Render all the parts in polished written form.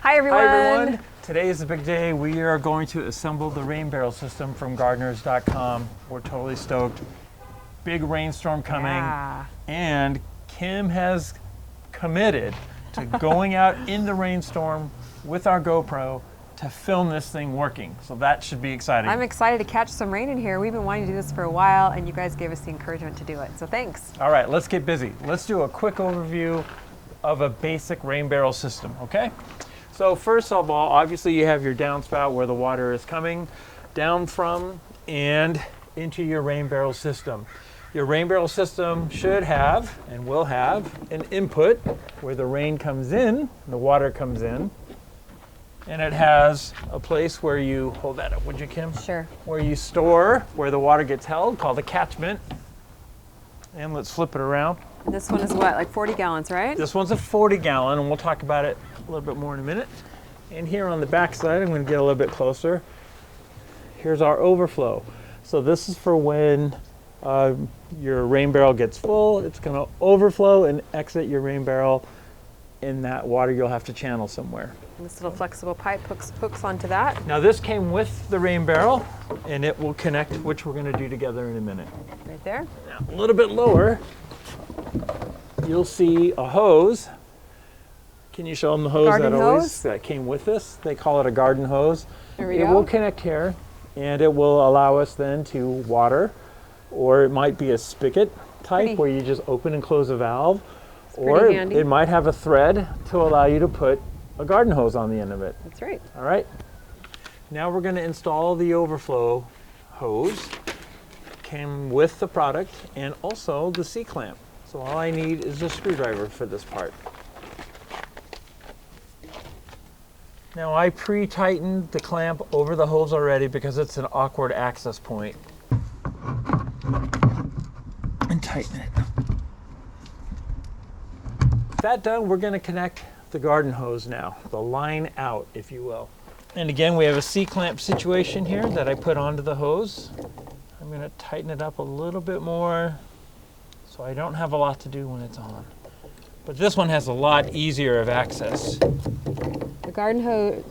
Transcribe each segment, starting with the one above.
Hi everyone. Hi everyone. Today is a big day. We are going to assemble the rain barrel system from gardeners.com. We're totally stoked. Big rainstorm coming. Yeah. And Kim has committed to going out in the rainstorm with our GoPro to film this thing working. So that should be exciting. I'm excited to catch some rain in here. We've been wanting to do this for a while and you guys gave us the encouragement to do it. So thanks. All right, let's get busy. Let's do a quick overview of a basic rain barrel system, okay? So first of all, obviously you have your downspout where the water is coming down from and into your rain barrel system. Your rain barrel system should have and will have an input where the rain comes in, the water comes in, and it has a place where you, hold that up, would you, Kim? Sure. Where you store, where the water gets held, called a catchment. And let's flip it around. This one is what, like 40 gallons, right? This one's a 40 gallon, and we'll talk about it a little bit more in a minute. And here on the back side, I'm going to get a little bit closer. Here's our overflow. So this is for when your rain barrel gets full. It's going to overflow and exit your rain barrel. In that water, you'll have to channel somewhere. And this little flexible pipe hooks onto that. Now this came with the rain barrel, and it will connect, which we're going to do together in a minute. Right there. Now, a little bit lower, you'll see a hose. Can you show them the hose that came with this? They call it a garden hose. There we go. It will connect here, and it will allow us then to water, or it might be a spigot type where you just open and close a valve, or it might have a thread to allow you to put a garden hose on the end of it. That's right. All right. Now we're going to install the overflow hose. Came with the product and also the C-clamp. So all I need is a screwdriver for this part. Now I pre-tightened the clamp over the hose already because it's an awkward access point. And tighten it. That done, we're going to connect the garden hose now, the line out, if you will. And again, we have a C-clamp situation here that I put onto the hose. I'm going to tighten it up a little bit more so I don't have a lot to do when it's on. But this one has a lot easier of access. The garden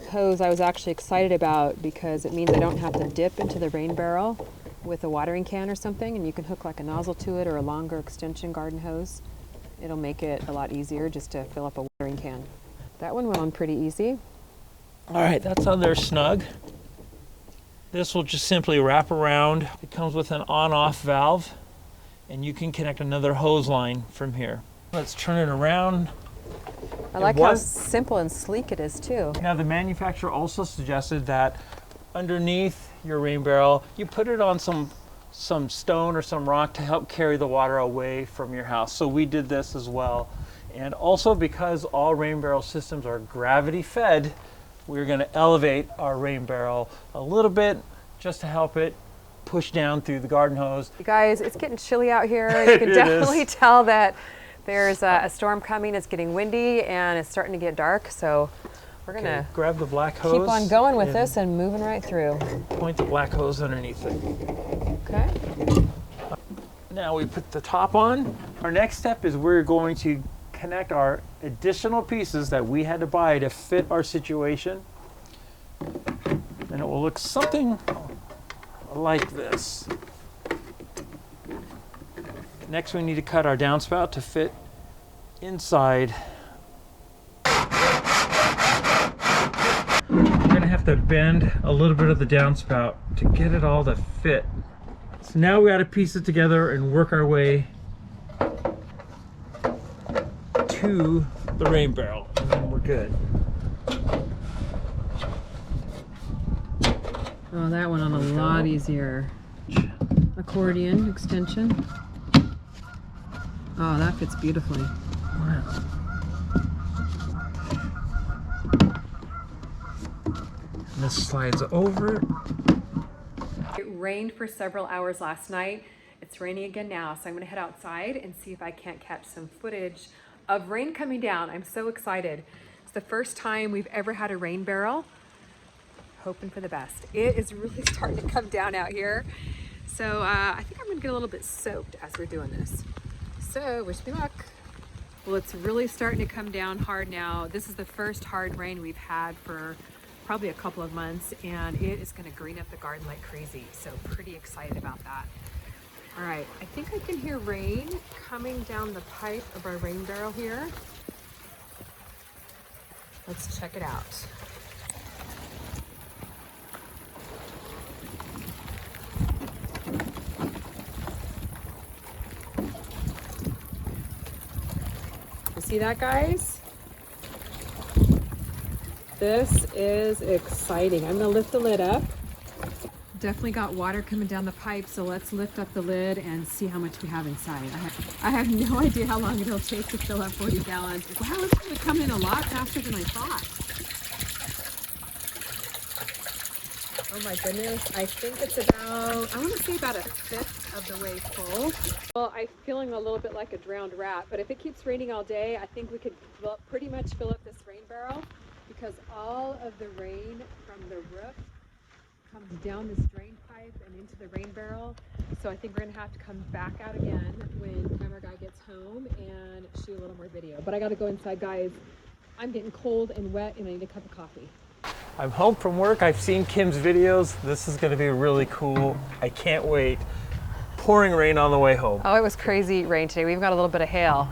hose I was actually excited about because it means I don't have to dip into the rain barrel with a watering can or something, and you can hook like a nozzle to it or a longer extension garden hose. It'll make it a lot easier just to fill up a watering can. That one went on pretty easy. All right, that's on there snug. This will just simply wrap around. It comes with an on-off valve, and you can connect another hose line from here. Let's turn it around. I like how simple and sleek it is too. Now the manufacturer also suggested that underneath your rain barrel, you put it on some stone or some rock to help carry the water away from your house. So we did this as well. And also because all rain barrel systems are gravity fed, we're going to elevate our rain barrel a little bit just to help it push down through the garden hose. You guys, it's getting chilly out here. You can definitely tell that there's a storm coming. It's getting windy and it's starting to get dark. So we're going to grab the black hose. Keep on going with this and moving right through. Point the black hose underneath it. Okay. Now we put the top on. Our next step is we're going to connect our additional pieces that we had to buy to fit our situation. And it will look something like this. Next we need to cut our downspout to fit inside. We're going to have to bend a little bit of the downspout to get it all to fit. So now we got to piece it together and work our way to the rain barrel, and then we're good. Oh, that went on a lot easier. Accordion extension. Oh, that fits beautifully. Wow. And this slides over. It rained for several hours last night. It's raining again now, so I'm gonna head outside and see if I can't catch some footage of rain coming down. I'm so excited. It's the first time we've ever had a rain barrel. Hoping for the best. It is really starting to come down out here. So I think I'm gonna get a little bit soaked as we're doing this. So wish me luck. Well, it's really starting to come down hard now. This is the first hard rain we've had for probably a couple of months, and it is going to green up the garden like crazy. So pretty excited about that. All right, I think I can hear rain coming down the pipe of our rain barrel here. Let's check it out. You see that, guys? This is exciting. I'm gonna lift the lid up. Definitely got water coming down the pipe, so let's lift up the lid and see how much we have inside. I have no idea how long it'll take to fill up 40 gallons. Wow, it's gonna come in a lot faster than I thought. Oh my goodness, I think it's about, I want to say about a fifth of the way full. Well, I'm feeling a little bit like a drowned rat, but if it keeps raining all day, I think we could pretty much fill up this rain barrel, because all of the rain from the roof comes down this drain pipe and into the rain barrel. So I think we're gonna have to come back out again when camera guy gets home and shoot a little more video. But I gotta go inside, guys. I'm getting cold and wet and I need a cup of coffee. I'm home from work. I've seen Kim's videos. This is going to be really cool. I can't wait. Pouring rain on the way home. Oh, it was crazy rain today. We've got a little bit of hail.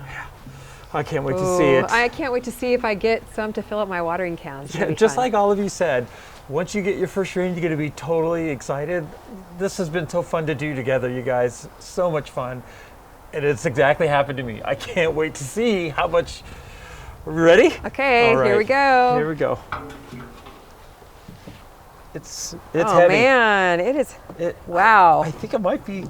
I can't wait to see it. I can't wait to see if I get some to fill up my watering cans. Yeah, just like all of you said, once you get your first rain, you're going to be totally excited. This has been so fun to do together, you guys. So much fun. And it's exactly happened to me. I can't wait to see how much. Ready? Okay, right. Here we go. Here we go. It's oh, heavy. Man, it is. Wow. I think it might be.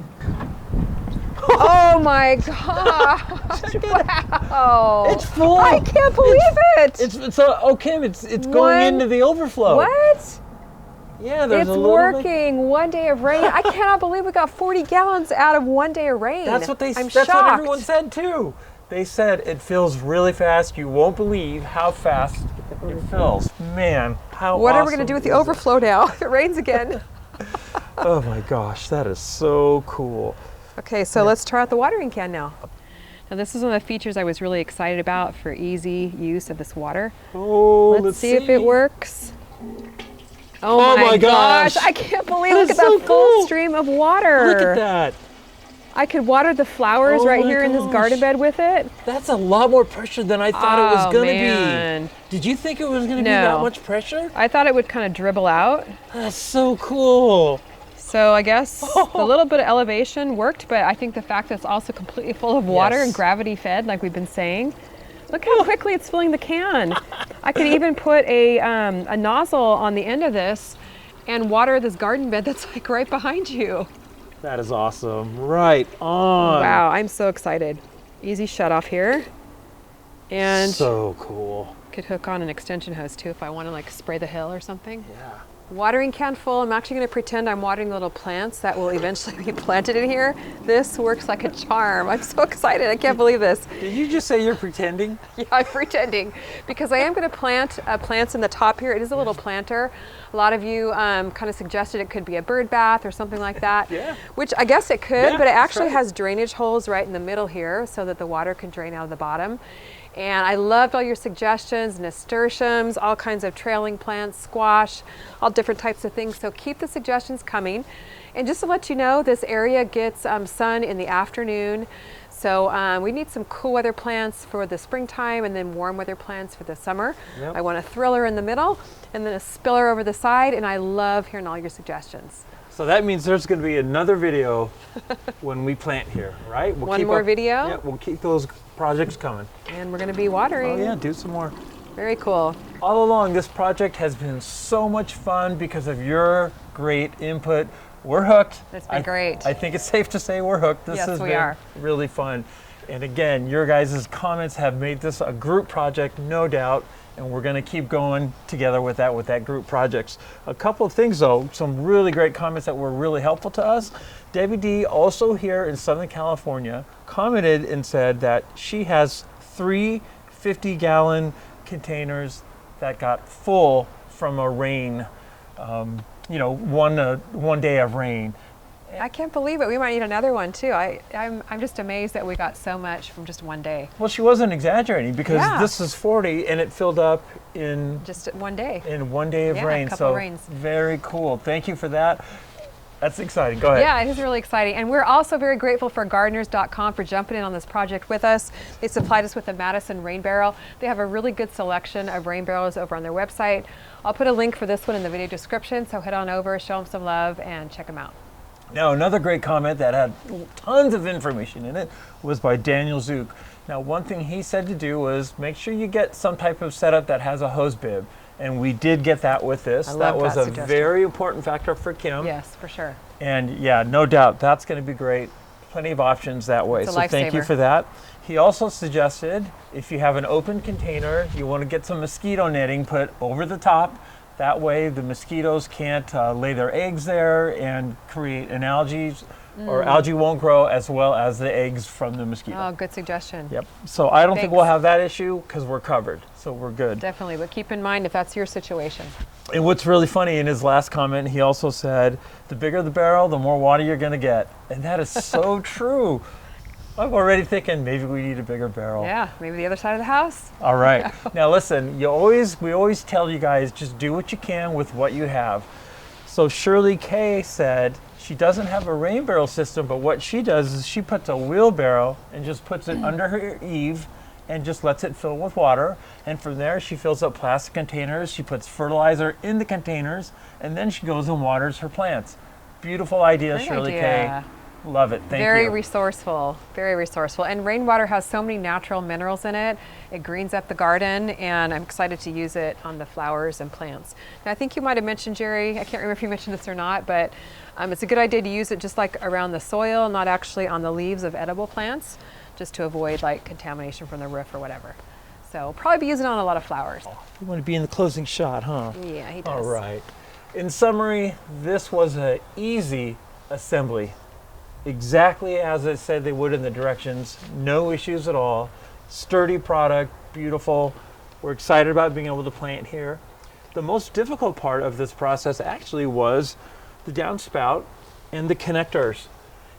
Oh my gosh! Wow! It's full. I can't believe it. It's okay. It's going into the overflow. What? Yeah, there's it's a little working. Bit. 1 day of rain. I cannot believe we got 40 gallons out of 1 day of rain. That's what I'm That's shocked. what everyone said too. They said it fills really fast. You won't believe how fast it fills. Man, how What awesome are we going to do with the overflow now if it rains again? Oh my gosh, that is so cool. Okay, so let's try out the watering can now. Now this is one of the features I was really excited about for easy use of this water. Oh, let's see if it works. Oh my gosh. I can't believe, look at that full stream of water. Look at that. I could water the flowers right here in this garden bed with it. That's a lot more pressure than I thought it was going to be. Did you think it was going to be that much pressure? I thought it would kind of dribble out. That's so cool. So I guess a little bit of elevation worked, but I think the fact that it's also completely full of water and gravity fed, like we've been saying. Look how quickly it's filling the can. I could even put a nozzle on the end of this and water this garden bed that's like right behind you. That is awesome. Right on. Wow, I'm so excited. Easy shut off here. And so cool. Could hook on an extension hose too if I want to like spray the hill or something. Yeah. Watering can full. I'm actually going to pretend I'm watering little plants that will eventually be planted in here. This works like a charm. I'm so excited. I can't believe this. Did you just say you're pretending? Yeah, I'm pretending because I am going to plant plants in the top here. It is a little planter. A lot of you kind of suggested it could be a bird bath or something like that. Yeah. Which I guess it could, Yeah, but it actually right. has drainage holes right in the middle here so that the water can drain out of the bottom. And I loved all your suggestions, nasturtiums, all kinds of trailing plants, squash, all different types of things. So keep the suggestions coming. And just to let you know, this area gets sun in the afternoon. So we need some cool weather plants for the springtime and then warm weather plants for the summer. Yep. I want a thriller in the middle and then a spiller over the side. And I love hearing all your suggestions. So that means there's going to be another video when we plant here, right? We'll One more video? Yeah, we'll keep those projects coming. And we're going to be watering. Oh yeah, do some more. Very cool. All along, this project has been so much fun because of your great input. We're hooked. It's been great. I think it's safe to say we're hooked. This has been really fun. And again, your guys' comments have made this a group project, no doubt. And we're going to keep going together with that group projects. A couple of things though, some really great comments that were really helpful to us. Debbie D, also here in Southern California, commented and said that she has 3 50-gallon containers that got full from a rain, one day of rain. I can't believe it. We might need another one too. I'm just amazed that we got so much from just one day. Well, she wasn't exaggerating because Yeah. this is 40 and it filled up in Just one day. in one day of Yeah, a rain. couple So rains. very cool. Thank you for that. That's exciting. Go ahead. Yeah, it is really exciting. And we're also very grateful for gardeners.com for jumping in on this project with us. They supplied us with a Madison rain barrel. They have a really good selection of rain barrels over on their website. I'll put a link for this one in the video description, so head on over, show them some love, and check them out. Now, another great comment that had tons of information in it was by Daniel Zook. Now, one thing he said to do was make sure you get some type of setup that has a hose bib. And we did get that with this. I That love was that a suggestion. very important factor for Kim. Yes, for sure. And yeah, no doubt, that's going to be great. Plenty of options that way. It's a So thank you lifesaver. for that. He also suggested if you have an open container, you want to get some mosquito netting put over the top. That way the mosquitoes can't lay their eggs there and create an algae, or algae won't grow, as well as the eggs from the mosquito. Oh, good suggestion. Yep. So I don't think Thanks. we'll have that issue because we're covered. So we're good. Definitely, but keep in mind if that's your situation. And what's really funny in his last comment, he also said, the bigger the barrel, the more water you're going to get. And that is so true. I'm already thinking maybe we need a bigger barrel. Yeah, maybe the other side of the house. All right. Now listen, we always tell you guys, just do what you can with what you have. So Shirley Kay said she doesn't have a rain barrel system, but what she does is she puts a wheelbarrow and just puts it under her eave and just lets it fill with water. And from there, she fills up plastic containers. She puts fertilizer in the containers, and then she goes and waters her plants. Beautiful idea, Great Shirley idea. Kay. Love it. Thank Very you. resourceful, very resourceful. And rainwater has so many natural minerals in it. It greens up the garden, and I'm excited to use it on the flowers and plants. Now, I think you might have mentioned, Jerry, I can't remember if you mentioned this or not, but it's a good idea to use it just like around the soil, not actually on the leaves of edible plants, just to avoid like contamination from the roof or whatever. So probably be using it on a lot of flowers. You want to be in the closing shot, huh? Yeah, he does. All right. In summary, this was an easy assembly. Exactly as it said they would in the directions. No issues at all. Sturdy product, beautiful. We're excited about being able to plant here. The most difficult part of this process actually was the downspout and the connectors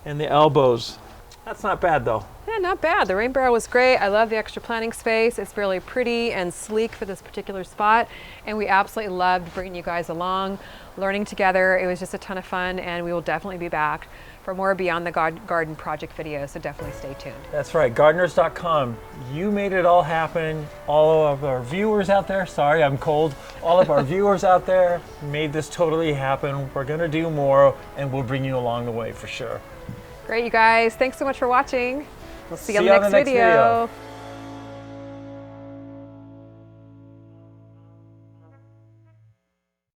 and the elbows. That's not bad though. Yeah, not bad. The rain barrel was great. I love the extra planting space. It's really pretty and sleek for this particular spot. And we absolutely loved bringing you guys along, learning together. It was just a ton of fun, and we will definitely be back for more Beyond the Garden project videos, so definitely stay tuned. That's right, gardeners.com. You made it all happen. All of our viewers out there, sorry, I'm cold. All of our viewers out there made this totally happen. We're gonna do more, and we'll bring you along the way for sure. Great, you guys. Thanks so much for watching. We'll see you on the next video.